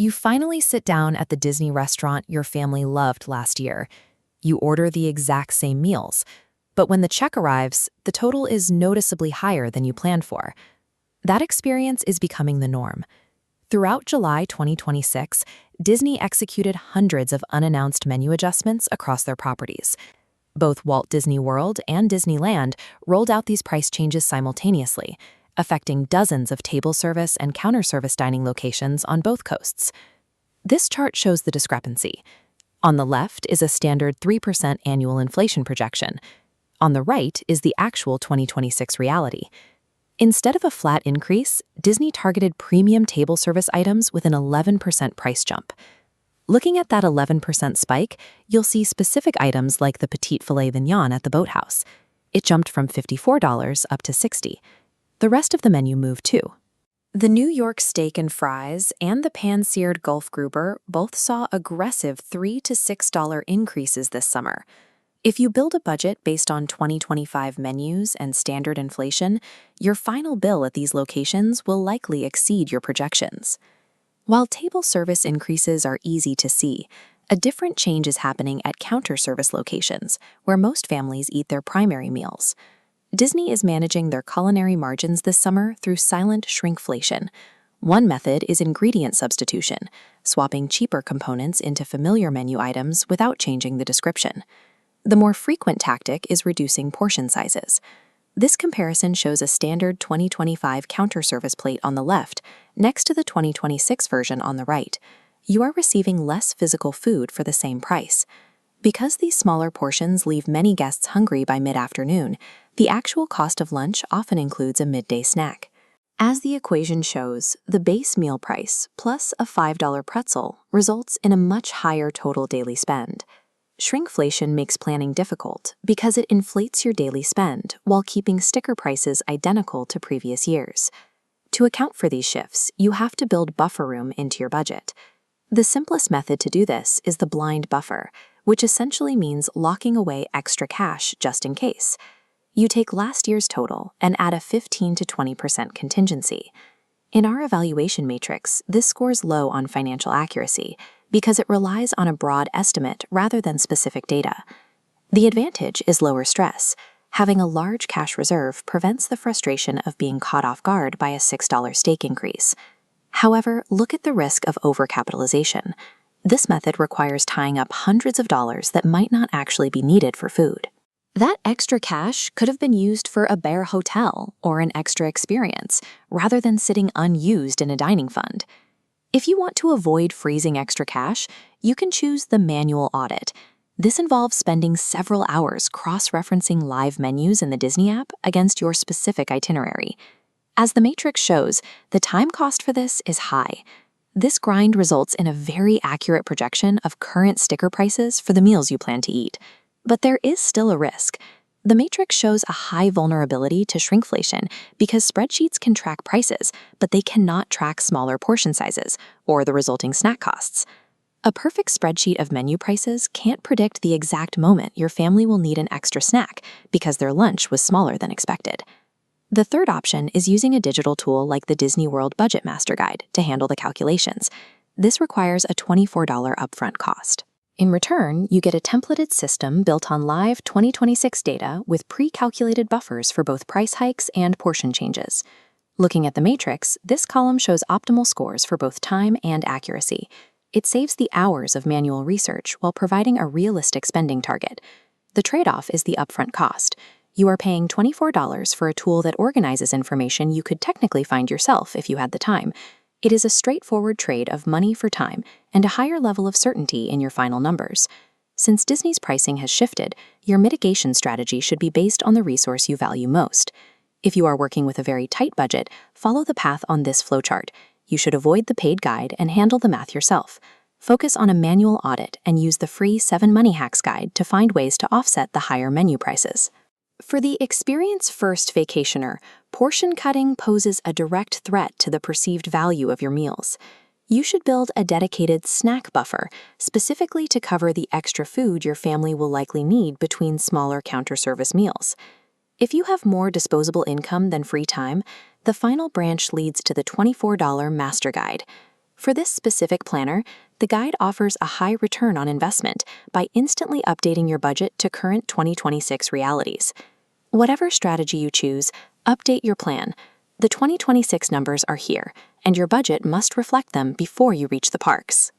You finally sit down at the Disney restaurant your family loved last year. You order the exact same meals, but when the check arrives, the total is noticeably higher than you planned for. That experience is becoming the norm. Throughout July 2026, Disney executed hundreds of unannounced menu adjustments across their properties. Both Walt Disney World and Disneyland rolled out these price changes simultaneously, affecting dozens of table service and counter service dining locations on both coasts. This chart shows the discrepancy. On the left is a standard 3% annual inflation projection. On the right is the actual 2026 reality. Instead of a flat increase, Disney targeted premium table service items with an 11% price jump. Looking at that 11% spike, you'll see specific items like the petite filet mignon at the Boathouse. It jumped from $54 up to $60. The rest of the menu moved too. The New York steak and fries and the pan-seared Gulf grouper both saw aggressive $3 to $6 increases this summer. If you build a budget based on 2025 menus and standard inflation, your final bill at these locations will likely exceed your projections. While table service increases are easy to see, a different change is happening at counter service locations, where most families eat their primary meals. Disney is managing their culinary margins this summer through silent shrinkflation. One method is ingredient substitution, swapping cheaper components into familiar menu items without changing the description. The more frequent tactic is reducing portion sizes. This comparison shows a standard 2025 counter service plate on the left, next to the 2026 version on the right. You are receiving less physical food for the same price. Because these smaller portions leave many guests hungry by mid-afternoon, the actual cost of lunch often includes a midday snack. As the equation shows, the base meal price plus a $5 pretzel results in a much higher total daily spend. Shrinkflation makes planning difficult because it inflates your daily spend while keeping sticker prices identical to previous years. To account for these shifts, you have to build buffer room into your budget. The simplest method to do this is the blind buffer, which essentially means locking away extra cash just in case. You take last year's total and add a 15 to 20% contingency. In our evaluation matrix, this scores low on financial accuracy because it relies on a broad estimate rather than specific data. The advantage is lower stress. Having a large cash reserve prevents the frustration of being caught off guard by a $6 steak increase. However, look at the risk of overcapitalization. This method requires tying up hundreds of dollars that might not actually be needed for food. That extra cash could have been used for a Bear hotel or an extra experience, rather than sitting unused in a dining fund. If you want to avoid freezing extra cash, you can choose the manual audit. This involves spending several hours cross-referencing live menus in the Disney app against your specific itinerary. As the matrix shows, the time cost for this is high. This grind results in a very accurate projection of current sticker prices for the meals you plan to eat. But there is still a risk. The matrix shows a high vulnerability to shrinkflation because spreadsheets can track prices, but they cannot track smaller portion sizes or the resulting snack costs. A perfect spreadsheet of menu prices can't predict the exact moment your family will need an extra snack because their lunch was smaller than expected. The third option is using a digital tool like the Disney World Budget Master Guide to handle the calculations. This requires a $24 upfront cost. In return, you get a templated system built on live 2026 data with pre-calculated buffers for both price hikes and portion changes. Looking at the matrix, this column shows optimal scores for both time and accuracy. It saves the hours of manual research while providing a realistic spending target. The trade-off is the upfront cost. You are paying $24 for a tool that organizes information you could technically find yourself if you had the time. It is a straightforward trade of money for time and a higher level of certainty in your final numbers. Since Disney's pricing has shifted, your mitigation strategy should be based on the resource you value most. If you are working with a very tight budget, follow the path on this flowchart. You should avoid the paid guide and handle the math yourself. Focus on a manual audit and use the free 7 Money Hacks guide to find ways to offset the higher menu prices. For the experience-first vacationer, portion cutting poses a direct threat to the perceived value of your meals. You should build a dedicated snack buffer, specifically to cover the extra food your family will likely need between smaller counter-service meals. If you have more disposable income than free time, the final branch leads to the $24 Master Guide. For this specific planner, the guide offers a high return on investment by instantly updating your budget to current 2026 realities. Whatever strategy you choose, update your plan. The 2026 numbers are here, and your budget must reflect them before you reach the parks.